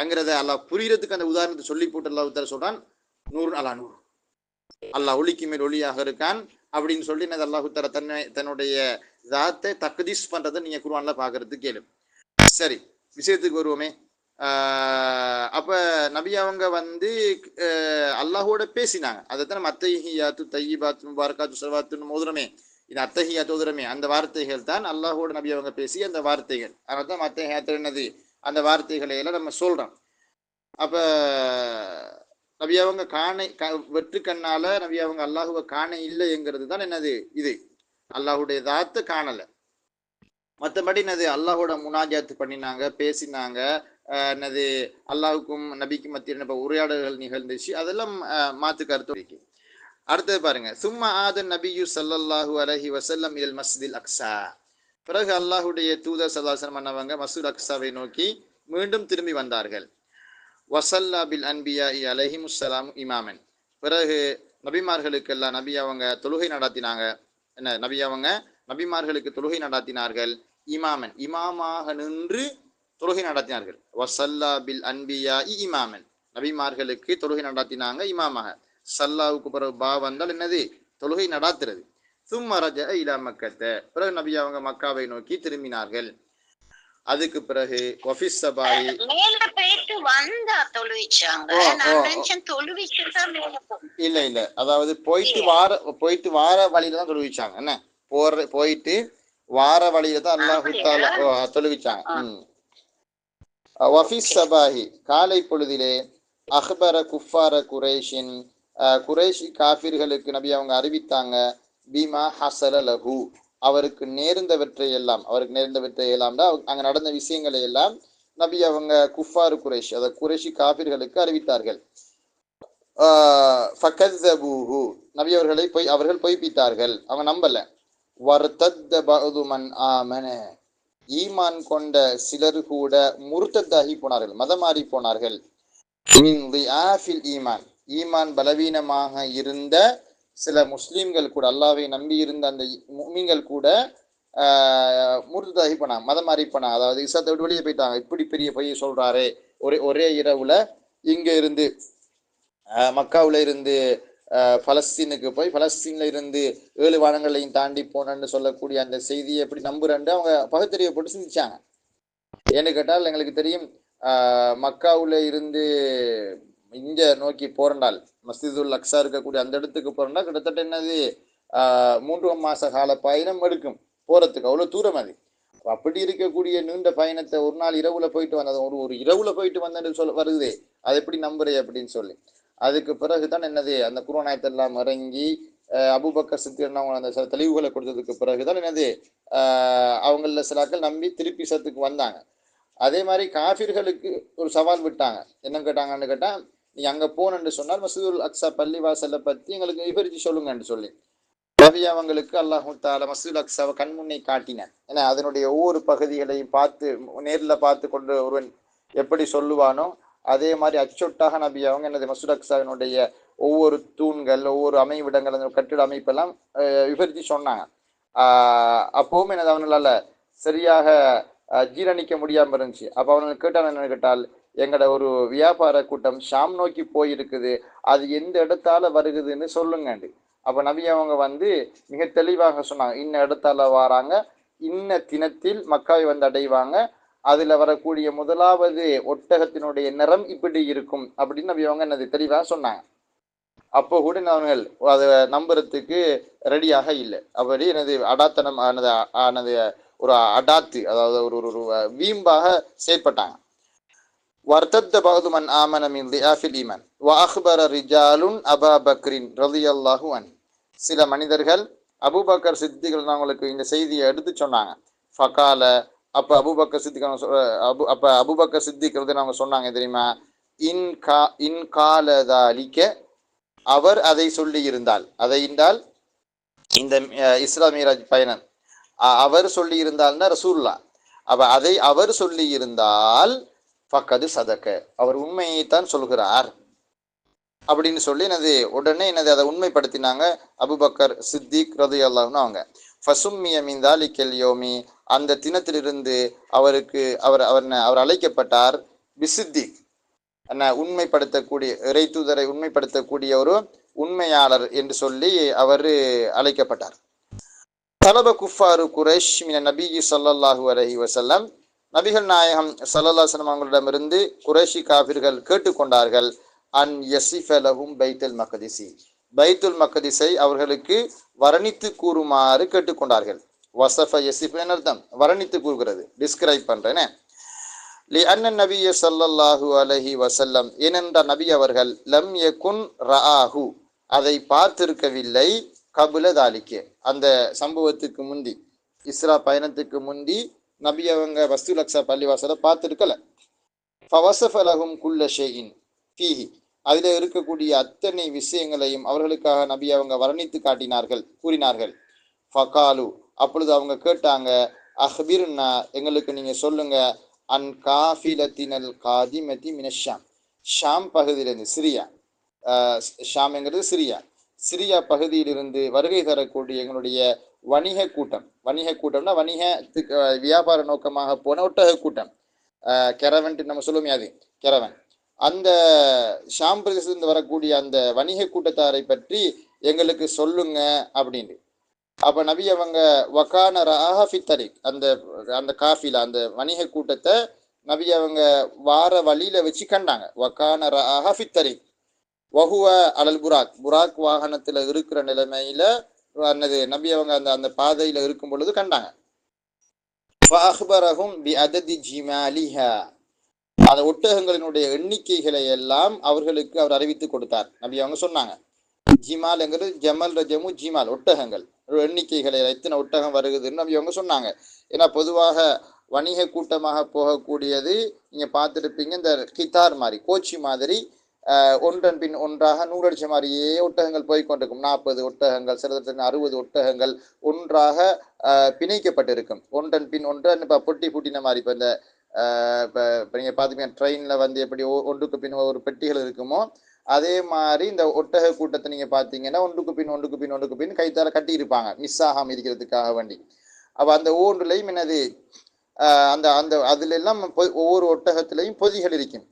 அங்கிறத அல்லாஹ் புரியறதுக்கு அந்த உதாரணத்தை சொல்லி போட்டு அல்லாஹு தாலா சொல்றான், நூறு அலா நூறு, அல்லாஹ் ஒளிக்கு மேல் ஒளியாக இருக்கான் அப்படின்னு சொல்லி என்னது அல்லாஹு தாலா தன்னுடைய தாத்தை தக்தீஸ் பண்றதை நீங்க குர்ஆன்ல பாக்குறது கேளு. சரி, விஷயத்துக்கு வருவோமே. அப்ப நபி அவங்க வந்து அல்லாஹோட பேசினாங்க. அதைத்தான் நம்ம அத்தஹியாத்து தையிபாத்து முபாரகாத்து ஸலவாத்துன்னு மோதுறமே, இது அத்தஹியாத்து ஓதுறமே, அந்த வார்த்தைகள் தான் அல்லாஹோட நபி அவங்க பேசி அந்த வார்த்தைகள். அதனால தான் அத்தஹியாத்து என்னது, அந்த வார்த்தைகளை எல்லாம் நம்ம சொல்றோம். அப்ப நபி அவங்க வெற்று கண்ணால நபி அவங்க அல்லாஹுவை காண இல்லைங்கிறது தான் என்னது, இது அல்லாஹுடைய தாத்தை காணல. மற்றபடி என்னது அல்லாஹோட முனாஜாத்து பண்ணினாங்க, பேசினாங்க, என்னது அல்லாஹுக்கும் நபிக்கும் மத்திய உரையாடல்கள் நிகழ்ந்துச்சு. அதெல்லாம் மாத்து கருத்து. அடுத்தது பாருங்க, சும்மா ஆதன் நபியு ஸல்லல்லாஹு அலைஹி வஸல்லம் இல் மஸ்ஜிதில் அக்ஸா. பிறகு அல்லாஹுடைய தூதர் ஸல்லல்லாஹு அலைஹி வஸல்லம் பண்ணவங்க மஸ்ஜித் அக்ஸாவை நோக்கி மீண்டும் திரும்பி வந்தார்கள். வஸல்லா பில் அன்பியா அலைஹிமுஸ்ஸலாம் இமாமன். பிறகு நபிமார்களுக்கெல்லாம் நபி அவங்க தொழுகை நடத்தினாங்க. என்ன, நபி அவங்க நபிமார்களுக்கு தொழுகை நடத்தினார்கள். இமாமன், இமாமாக நின்று தொழுகை நடத்தினார்கள். வஸல்லா பில் அன்பியா இமாமன், நபிமார்களுக்கு தொழுகை நடத்தினாங்க இமாமாக. சல்லாவுக்கு பிறகு பா வந்தால் என்னது, தொழுகை நடாத்துறது. சும்ம ரஜஅ இலா மக்கத்த, பிறகு நபி அவங்க மக்காவை நோக்கி திரும்பினார்கள். அதுக்கு பிறகு வஃபிஸ் சபாஹி இல்ல, அதாவது போயிட்டு வார வழியில தான் தொழுவிச்சாங்க. என்ன, போயிட்டு வார வழியில தான் அல்லாஹு தஆலா தொழுவிச்சாங்க. வஃபிஸ் சபாஹி, காலை பொழுதிலே, அஹ்பர குஃபார குறைஷின், குறைஷி காஃபிர்களுக்கு நபி அவங்க அறிவித்தாங்க, பீமா ஹஸல லஹு, அவருக்கு நேர்ந்தவற்றை எல்லாம் தான் அங்க நடந்த விஷயங்களை எல்லாம் நபி அவங்க குஃபாரு குறைஷ் அத குறைஷி காபிர்களுக்கு அறிவித்தார்கள். நபி அவர்கள் பொய்ப்பித்தார்கள், அவங்க நம்பல. வர்தத்த பஅது மன் ஆமன, ஈமான் கொண்ட சிலர் கூட முர்தத்தாகி போனார்கள், மதம் மாறி போனார்கள். மின் திஆஃபில் ஈமான், ஈமான் பலவீனமாக இருந்த சில முஸ்லிம்கள் கூட, அல்லாஹ்வை நம்பி இருந்த அந்த முஃமின்கள் கூட முர்தத்தாகி போனாங்க, மதம் மாறி போனாங்க. அதாவது இஸ்லாத்தை விட்டு வெளியே போயிட்டாங்க. இப்படி பெரிய பொய்யை சொல்றாரு, ஒரே இரவுல இங்க இருந்து மக்காவுல இருந்து பலஸ்தீனுக்கு போய் பலஸ்தீன்ல இருந்து 7 வானங்களையும் தாண்டி போனன்னு சொல்லக்கூடிய அந்த செய்தியை எப்படி நம்புறேன்னு அவங்க பகுத்தறிவை போட்டு சிந்திச்சாங்க. ஏன்னு கேட்டால் எங்களுக்கு தெரியும், மக்காவுல இருந்து இங்க நோக்கி போறண்டால் மஸ்ஜிதுல் அக்ஸா இருக்கக்கூடிய அந்த இடத்துக்கு போறோம்னா கிட்டத்தட்ட என்னது 3 மாச கால பயணம் எடுக்கும் போறதுக்கு, அவ்வளவு தூரம் அது. அப்படி இருக்கக்கூடிய நீண்ட பயணத்தை ஒரு நாள் இரவுல போயிட்டு வந்தது, ஒரு இரவுல போயிட்டு வந்தேன்னு சொல்ல வருது, அது எப்படி நம்புறே அப்படின்னு சொல்லி. அதுக்கு பிறகுதான் என்னது அந்த குர்ஆனெல்லாம் இறங்கி அபூபக்கர் சித்திக் அந்த சில தெளிவுகளை கொடுத்ததுக்கு பிறகுதான் என்னது அவங்கள சிலாக்கள் நம்பி திருப்பி சத்துக்கு வந்தாங்க. அதே மாதிரி காஃபிர்களுக்கு ஒரு சவால் விட்டாங்க. என்ன கேட்டாங்கன்னு கேட்டா, நீ அங்க போனன்னு சொன்னால் மஸ்ஜிதுல் அக்ஸா பள்ளிவாசலை பத்தி எங்களுக்கு விவரிச்சு சொல்லுங்கன்னு சொல்லி நபி அவங்களுக்கு அல்லாஹு தஆலா மஸ்ஜிதுல் அக்ஸாவை கண்முன்னே காட்டினான். ஏன்னா அதனுடைய ஒவ்வொரு பகுதிகளையும் பார்த்து நேரில் பார்த்து கொண்டு ஒருவன் எப்படி சொல்லுவானோ அதே மாதிரி அச்சொட்டாக நபி அவங்க என்னது மஸ்ஜிதுல் அக்ஸாவினுடைய ஒவ்வொரு தூண்கள், ஒவ்வொரு அமைவிடங்கள், அந்த கட்டிட அமைப்பெல்லாம் விவரித்து சொன்னாங்க. அப்பவும் என்னது அவங்களால சரியாக ஜீரணிக்க முடியாமல் இருந்துச்சு. அப்போ அவனுக்கு கேட்டால் என்ன கேட்டால், எங்களோட ஒரு வியாபார கூட்டம் ஷாம் நோக்கி போயிருக்குது, அது எந்த இடத்தால வருகுதுன்னு சொல்லுங்கண்டு. அப்போ நபி அவங்க மிக தெளிவாக சொன்னாங்க, இன்ன இடத்தால வராங்க, இன்ன தினத்தில் மக்காவை அடைவாங்க, அதுல வரக்கூடிய முதலாவது ஒட்டகத்தினுடைய நிறம் இப்படி இருக்கும் அப்படின்னு நபி அவங்க என்னது தெளிவாக சொன்னாங்க. அப்போ கூட நாங்கள் அதை நம்புறதுக்கு ரெடியாக இல்லை. அப்படி எனது அடாத்தனம் ஆனது ஒரு அடாத்து, அதாவது ஒரு வீம்பாக செயற்பட்டாங்க. வர்தத்த பஅது மன் ஆமன மின் திஆஃபில் ஈமான் வ அக்பர ரிஜாலுன் அபா பக்ரின் ரலியல்லாஹு அன்ஹு, சில மனிதர்கள் அபூபக்கர் சித்திக் அவங்களுக்கு இந்த செய்தியை எடுத்து சொன்னாங்க. ஃபகால, அப்ப அபூபக்கர் சித்திக் அவங்க சொன்னாங்க தெரியுமா, இன் காலதாலிக்க, அவர் அதை சொல்லி இருந்தால், அதை என்றால் இந்த இஸ்ரா மிராஜ் பயணம் அவர் சொல்லி இருந்தால்னா ரசூலுல்லா, அப்ப அதை அவர் சொல்லி இருந்தால் ஃபக்கது சதக, அவர் உண்மையைத்தான் சொல்கிறார் அப்படின்னு சொல்லி உடனே அதை உண்மைப்படுத்தினாங்க அபூபக்கர் சித்திக் ரலியல்லாஹு அன்ஹு அவங்க. ஃபசும்மிய மின் தாலிக்கல் யௌமி, அந்த தினத்திலிருந்து அவர் அழைக்கப்பட்டார் பிசித்திக், உண்மைப்படுத்தக்கூடிய இறை தூதரை உண்மைப்படுத்தக்கூடிய ஒரு உண்மையாளர் என்று சொல்லி அவர் அழைக்கப்பட்டார். தலப குஃபாரு குரைஷ் மின நபி ஸல்லல்லாஹு அலைஹி வஸல்லம், நபிகள் நாயகம் ஸல்லல்லாஹு அலைஹி வஸல்லம் அவங்களிடமிருந்து குறைஷி காபிர்கள் கேட்டுக்கொண்டார்கள், அன் யஸிஃப லஹும் பைத்துல் மக்திஸி, பைத்துல் மக்திஸை அவர்களுக்கு வர்ணித்து கூறுமாறு கேட்டுக்கொண்டார்கள். வஸஃப யஸிஃப்னு அர்த்தம், வர்ணித்து கூறுகிறது, டிஸ்கிரைப் பண்றேனே. லி அன்ன நபிய ஸல்லல்லாஹு அலைஹி வஸல்லம், ஏனென்ற நபி அவர்கள் லம் யகுன் ரஆஹு, அதை பார்த்திருக்கவில்லை, கபுல தாலிக்கே, அந்த சம்பவத்துக்கு முந்தி, இஸ்ரா பயணத்துக்கு முந்தி நபி அவங்க மஸ்ஜிதுல் அக்ஸா பள்ளிவாசலை பார்த்திருக்கல. ஃபவஸஃப லஹும் குல்ல ஷைஇன் ஃபீஹி, அதில் இருக்கக்கூடிய அத்தனை விஷயங்களையும் அவர்களுக்காக நபி அவங்க வர்ணித்து காட்டினார்கள், கூறினார்கள். ஃபகாலு, அப்பொழுது அவங்க கேட்டாங்க, அஹ்பிர்னா, எங்களுக்கு நீங்க சொல்லுங்க, அன் காஃபிலத்தினல் காதிமதி மினஷாம், ஷாம் பகுதியிலிருந்து, சிரியா, ஷாம்ங்கிறது சிரியா பகுதியிலிருந்து வருகை தரக்கூடிய எங்களுடைய வணிக கூட்டம்னா வணிகத்துக்கு வியாபார நோக்கமாக போன ஒட்டக கூட்டம், கெரவன் நம்ம சொல்லுவோமே, அது கெரவன், அந்த ஷாம் பிரதேசத்திலிருந்து வரக்கூடிய அந்த வணிக கூட்டத்தாரை பற்றி எங்களுக்கு சொல்லுங்க அப்படின்னு. அப்ப நபி அவங்க வகான ரஆஹ ஃபி தரிக், அந்த காஃபிலா, அந்த வணிக கூட்டத்தை நபி அவங்க வார வழியில வச்சு கண்டாங்க. வகான ரஆஹ ஃபி தரிக் வஹுவ அலல் புராக் வாகனத்துல இருக்கிற நிலைமையில நபி அவங்க அந்த பாதையில இருக்கும் பொழுது கண்டாங்க. ஃபஅக்பரஹும் பிஅததி ஜிமாலிஹா, அந்த ஒட்டகங்களினுடைய எண்ணிக்கைகளை எல்லாம் அவர்களுக்கு அவர் அறிவித்து கொடுத்தார். நபி அவங்க சொன்னாங்க, ஜிமால்ங்கிறது ஜமல் ரஜமு ஜிமால், ஒட்டகங்கள், எண்ணிக்கைகளை எத்தனை ஒட்டகம் வருகுதுன்னு நபி அவங்க சொன்னாங்க. ஏன்னா பொதுவாக வணிக கூட்டமாக போகக்கூடியது நீங்கள் பார்த்துருப்பீங்க, இந்த கித்தார் மாதிரி கோச்சி மாதிரி ஒன்றன் பின் ஒன்றாக நூறடிச்ச மாதிரியே ஒட்டகங்கள் போய்கொண்டிருக்கும். 40 ஒட்டகங்கள், சில 60 ஒட்டகங்கள் ஒன்றாக பிணைக்கப்பட்டிருக்கும். ஒன்றன் பின் ஒன்றன் இப்போ பொட்டி பூட்டின மாதிரி. இப்போ இந்த இப்போ நீங்கள் பார்த்தீங்கன்னா ட்ரெயினில் வந்து எப்படி ஒன்றுக்கு பின் ஒரு பெட்டிகள் இருக்குமோ அதே மாதிரி இந்த ஒட்டக கூட்டத்தை நீங்கள் பார்த்தீங்கன்னா ஒன்றுக்கு பின் கைத்தால கட்டி இருப்பாங்க, மிஸ் ஆகாமல் இருக்கிறதுக்காக வேண்டி. அப்போ அந்த ஒவ்வொன்றுலையும் என்னது அந்த அந்த அதுல எல்லாம் ஒவ்வொரு ஒட்டகத்திலையும் பொதிகள் இருக்கும்.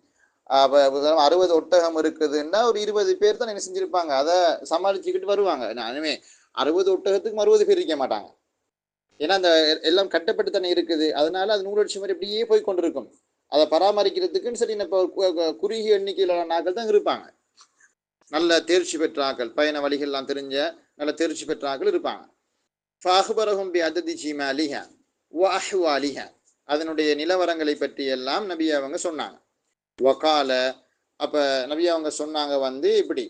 60 ஒட்டகம் இருக்குதுன்னா ஒரு 20 பேர் தான் என்ன செஞ்சிருப்பாங்க, அதை சமாளிச்சுக்கிட்டு வருவாங்க. நானுமே 60 ஒட்டகத்துக்கும் 60 பேர் இருக்க மாட்டாங்க. ஏன்னா அந்த எல்லாம் கட்டப்பட்டு தானே இருக்குது. அதனால அது 100 வருஷம் மாதிரி இப்படியே போய் கொண்டிருக்கும். அதை பராமரிக்கிறதுக்குன்னு சரி இப்போ குறுகிய எண்ணிக்கையிலான நாட்கள் தான் இருப்பாங்க. நல்ல தேர்ச்சி பெற்ற ஆக்கள், பயண வழிகள்லாம் தெரிஞ்ச நல்ல தேர்ச்சி பெற்ற ஆக்கள் இருப்பாங்க. ஃபாஹ்பரஹும் பி அததி ஜிமாலிஹா வ அஹ்வாலிஹா, அதனுடைய நிலவரங்களை பற்றி எல்லாம் நபி அவங்க சொன்னாங்க. வகால, அப்போ நபி அவங்க சொன்னாங்க வந்து இப்படி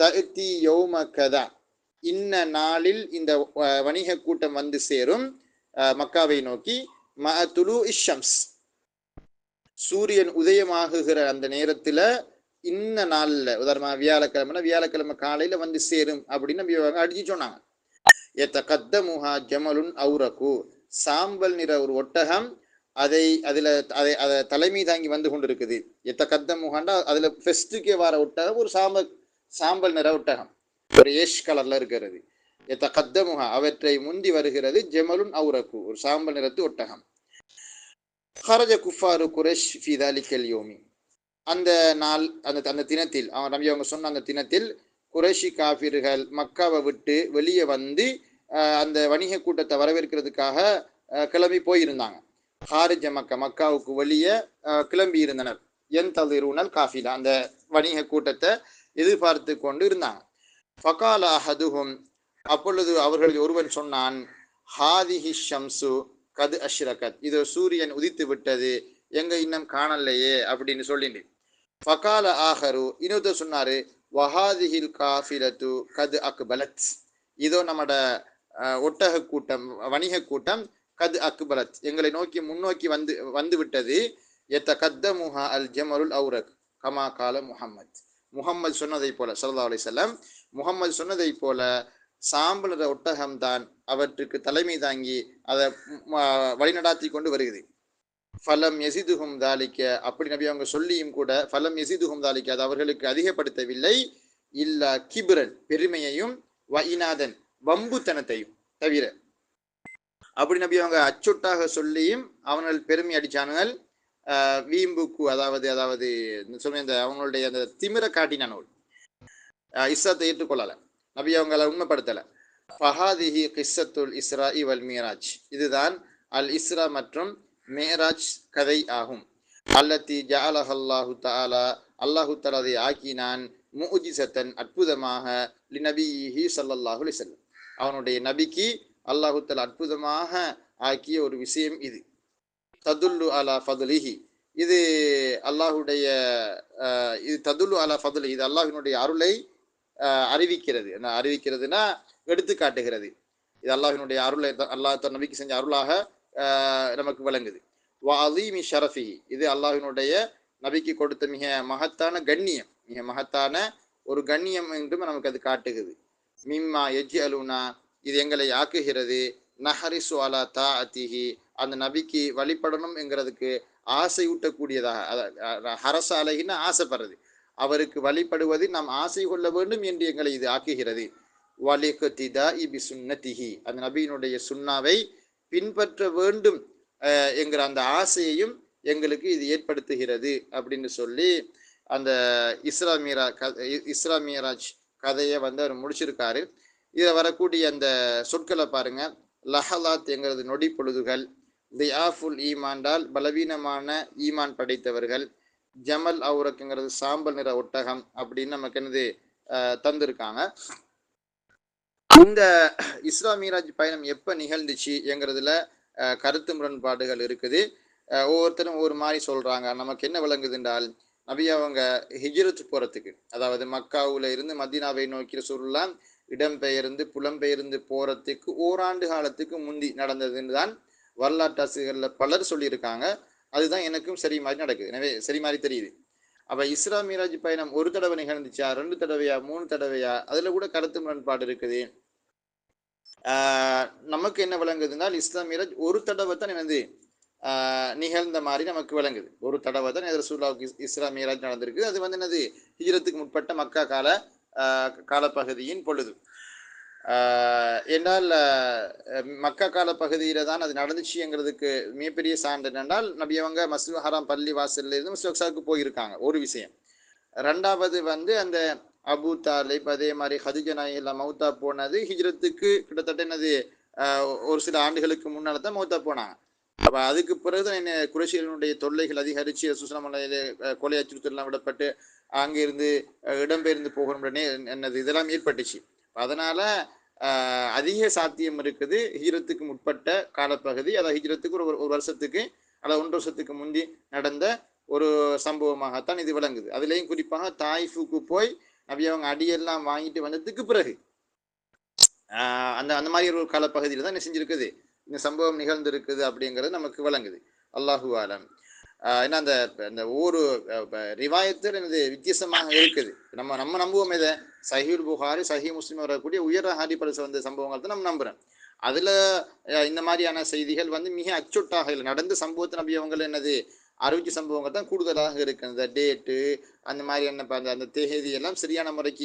தஅதி யௌம கதா, இன்ன நாளில் இந்த வணிக கூட்டம் வந்து சேரும் மக்காவை நோக்கி. மஅதுலு இஷம்ஸ், சூரியன் உதயமாகுகிற அந்த நேரத்தில், இன்ன நாளில், உதாரணமாக வியாழக்கிழமைனா வியாழக்கிழமை காலையில் வந்து சேரும் அப்படின்னு நபி அவங்க அடிச்சு சொன்னாங்க. எத்தகத்தமுஹா ஜமலுன் அவுரகு, சாம்பல் நிற ஒரு ஒட்டகம் அதை தலைமை தாங்கி வந்து கொண்டு இருக்குது. எத்தகத்தமுஹாண்டா அதில் ஃபெஸ்ட்டுக்கே வர ஒட்டகம் ஒரு சாம்பல் நிற ஒட்டகம், ஒரு ஏஷ் கலர்ல இருக்கிறது. எத்தகத்தமுஹா, அவற்றை முந்தி வருகிறது. ஜமலுன் அவுரகு, ஒரு சாம்பல் நிறத்து ஒட்டகம். ஹரஜ குஃபாரு குரைஷ் ஃபி தாலிகல் யௌமி, அந்த நாள் அந்த தினத்தில் நபி அவங்க சொன்ன அந்த தினத்தில் குறைஷி காஃபிர்கள் மக்காவை விட்டு வெளியே வந்து அந்த வணிக கூட்டத்தை வரவேற்கிறதுக்காக கிளம்பி போயிருந்தாங்க. ஹாரிஜ மக்காவுக்கு வெளியே கிளம்பி இருந்தனர். என் தலிருனல் காஃபிலா, அந்த வணிக கூட்டத்தை எதிர்பார்த்து கொண்டு இருந்தாங்க. ஃபகால அஹதுஹும், அப்பொழுது அவர்களில் ஒருவன் சொன்னான், ஹாதிஹி ஷம்சு கது அஷ்ரகத், இது சூரியன் உதித்து விட்டது, எங்க இன்னும் காணலையே அப்படின்னு சொல்லிட்டு. ஃபகால ஆஹரு, இன்னொருத்தர் சொன்னாரு, வஹாதிஹில் காஃபிலத்து கது அக்பலத், இதோ நம்மட ஒட்டக கூட்டம், வணிக கூட்டம், கது அக்பலத், எங்களை நோக்கி முன்னோக்கி வந்து விட்டது. எத்தகத்தமுஹா அல் ஜமருல் அவுரக் கமா கால முஹம்மது சொன்னதை போல, ஸல்லல்லாஹு அலைஹி வஸல்லம் முஹம்மது சொன்னதை போல சாம்பல் ஒட்டகம் தான் அவற்றுக்கு தலைமை தாங்கி அதை வழிநடாத்தி கொண்டு வருகிறது. ஃபலம் எசிதுகும் தாலிக்க, அப்படி நபி அவங்க சொல்லியும் கூட ஃபலம் எசிதுகும் தாலிக்க, அது அவர்களுக்கு அதிகப்படுத்தவில்லை. இல்லா கிபிரன், பெருமையையும், வ இனாதன், வம்புத்தனத்தையும் தவிர. அப்படி நபி அவங்க அச்சுட்டாக சொல்லியும் அவங்கள் பெருமை அடிச்சானுங்கள். வீம்புக்கு, அதாவது சொல்ல இந்த அவங்களுடைய அந்த திமிர காட்டினானோல், இஸ்ஸத்தை ஏற்றுக்கொள்ளல, நபி அவங்களை உண்மைப்படுத்தலை. ஃபஹாதிஹி கிஸ்ஸத்துல் இஸ்ரா வல் மீராஜ், இதுதான் அல் இஸ்ரா மற்றும் மேராஜ் கதை ஆகும். அல்லத்தி ஜஅலஹல்லாஹு தஆலா, அல்லாஹு தஆலா அதை ஆக்கினான், முஅஜிஸத்தன், அற்புதமாக, லிநபியிஹி ஸல்லல்லாஹு அலைஹி வஸல்லம், அவனுடைய நபிக்கு அல்லாஹு தஆலா அற்புதமாக ஆக்கிய ஒரு விஷயம் இது. ததுல்லு அலா ஃபதுலிஹி, இது அல்லாஹுடைய இது ததுல்லு அலா ஃபதுலிஹி, இது அல்லாஹ்வினுடைய அருளை அறிவிக்கிறதுனா எடுத்து காட்டுகிறது. இது அல்லாஹ்வினுடைய அருளை, அல்லாஹ் தன் நபிக்கு செஞ்ச அருளாக நமக்கு விளங்குது. வ அலீமி ஷரஃபிஹி, இது அல்லாஹ்வினுடைய நபிக்கு கொடுத்த மிக மகத்தான கண்ணியம், மிக மகத்தான ஒரு கண்ணியம் என்றும் நமக்கு அது காட்டுகிறது. மிம்மா யஜ்அலுனா, இது எங்களை ஆக்குகிறது, நஹரிசு அலா தாஅத்திஹி, அந்த நபிக்கு வழிபடணும் என்கிறதுக்கு ஆசையூட்டக்கூடியதாக, ஹரச அலைஹின்னு ஆசைப்படுறது, அவருக்கு வழிபடுவது நாம் ஆசை கொள்ள வேண்டும் என்று எங்களை இது ஆக்குகிறது. வலிக்திதாஇ பிசுன்னதிஹி, அந்த நபியினுடைய சுன்னாவை பின்பற்ற வேண்டும் என்கிற அந்த ஆசையையும் எங்களுக்கு இது ஏற்படுத்துகிறது அப்படின்னு சொல்லி அந்த இஸ்ரா மீராஜ் கதையை அவர் முடிச்சிருக்காரு. இதில் வரக்கூடிய அந்த சொற்களை பாருங்க. லஹலாத் என்கிறது நொடி பொழுதுகள், தியாஃபுல் ஈமான்டால் பலவீனமான ஈமான் படைத்தவர்கள், ஜமல் அவுரக்குங்கிறது சாம்பல் நிற ஒட்டகம் அப்படின்னு நமக்கு என்னது தந்திருக்காங்க. இந்த இஸ்ரா மீராஜ் பயணம் எப்போ நிகழ்ந்துச்சு என்கிறதுல கருத்து முரண்பாடுகள் இருக்குது. ஒவ்வொருத்தரும் ஒவ்வொரு மாதிரி சொல்கிறாங்க. நமக்கு என்ன விளங்குது என்றால், நபி அவங்க ஹிஜ்ரத் போகிறதுக்கு, அதாவது மக்காவில் இருந்து மதீனாவை நோக்கி ரசூலுல்லாஹ் இடம்பெயர்ந்து புலம்பெயர்ந்து போறதுக்கு ஓராண்டு காலத்துக்கு முந்தி நடந்ததுன்னு தான் வரலாற்று ஆசிரியர்களில் பலர் சொல்லியிருக்காங்க. அதுதான் எனக்கும் சரி மாதிரி நடக்குது. எனவே சரி மாதிரி தெரியுது. அப்ப இஸ்ரா மிராஜ் பயணம் ஒரு தடவை நிகழ்ந்துச்சா, 2 தடவையா, 3 தடவையா, அதுல கூட கருத்து முரண்பாடு இருக்குது. நமக்கு என்ன விளங்குதுனால் இஸ்லாம் மிராஜ் ஒரு தடவை தான் என்னது நிகழ்ந்த மாதிரி நமக்கு விளங்குது. ஒரு தடவை தான் ரசூலுல்லாஹி இஸ்ரா மிராஜ் நடந்திருக்கு. அது வந்து என்னது ஹிஜ்ரத்துக்கு முற்பட்ட மக்கா காலப்பகுதியின் பொழுது. என்னால் மக்கா கால பகுதியில தான் அது நடந்துச்சுங்கிறதுக்கு மிகப்பெரிய சான்று என்னென்றால் நபி அவங்க மஸ்ஜிதுல் ஹராம் பள்ளி வாசல்ல இருந்து முஸ்தக்ஸாவுக்கு போயிருக்காங்க. ஒரு விஷயம். ரெண்டாவது வந்து அந்த அபு தாலிப் அதே மாதிரி ஹதிஜா நாயகி மௌத்தா போனது ஹிஜ்ரத்துக்கு கிட்டத்தட்ட என்னது ஒரு சில ஆண்டுகளுக்கு முன்னால தான் மௌத்தா போனாங்க. அப்ப அதுக்கு பிறகுதான் என்ன குறைஷிகளுடைய தொல்லைகள் அதிகரிச்சு சுசனமலையில கொலை அச்சுறுத்தலாம் விடப்பட்டு அங்கிருந்து இடம்பெயர்ந்து போகணும் என்னது இதெல்லாம் ஏற்பட்டுச்சு. அதனால அதிக சாத்தியம் இருக்குது ஹிஜ்ரத்துக்கு முற்பட்ட காலப்பகுதி, அதாவது ஹிஜ்ரத்துக்கு ஒரு வருஷத்துக்கு அல்லது 1 வருஷத்துக்கு முந்தி நடந்த ஒரு சம்பவமாகத்தான் இது விளங்குது. அதுலேயும் குறிப்பாக தாயிஃபுக்கு போய் நபி அவங்க அடியெல்லாம் வாங்கிட்டு வந்ததுக்கு பிறகு அந்த அந்த மாதிரி ஒரு காலப்பகுதியில் தான் என்ன செஞ்சிருக்குது இந்த சம்பவம் நிகழ்ந்திருக்குது அப்படிங்கிறது நமக்கு விளங்குது. அல்லாஹு ஆலம். ஏன்னா அந்த ஒவ்வொரு ரிவாயத்தில் எனது வித்தியாசமாக இருக்குது. நம்ம நம்புவோம் இதை சஹீல் புகாரி சஹி முஸ்லிம் வரக்கூடிய உயர் ஹாரிபரசு வந்த சம்பவங்கள் தான் நம்ம நம்புறோம். அதுல இந்த மாதிரியான செய்திகள் வந்து மிக அச்சொட்டாக இல்லை. நடந்த சம்பவத்தை நம்பி அவங்க என்னது அறிவிச்ச சம்பவங்கள் தான் கூடுதலாக இருக்கு. அந்த டேட்டு அந்த மாதிரி என்ன அந்த தேதி எல்லாம் சரியான முறைக்கு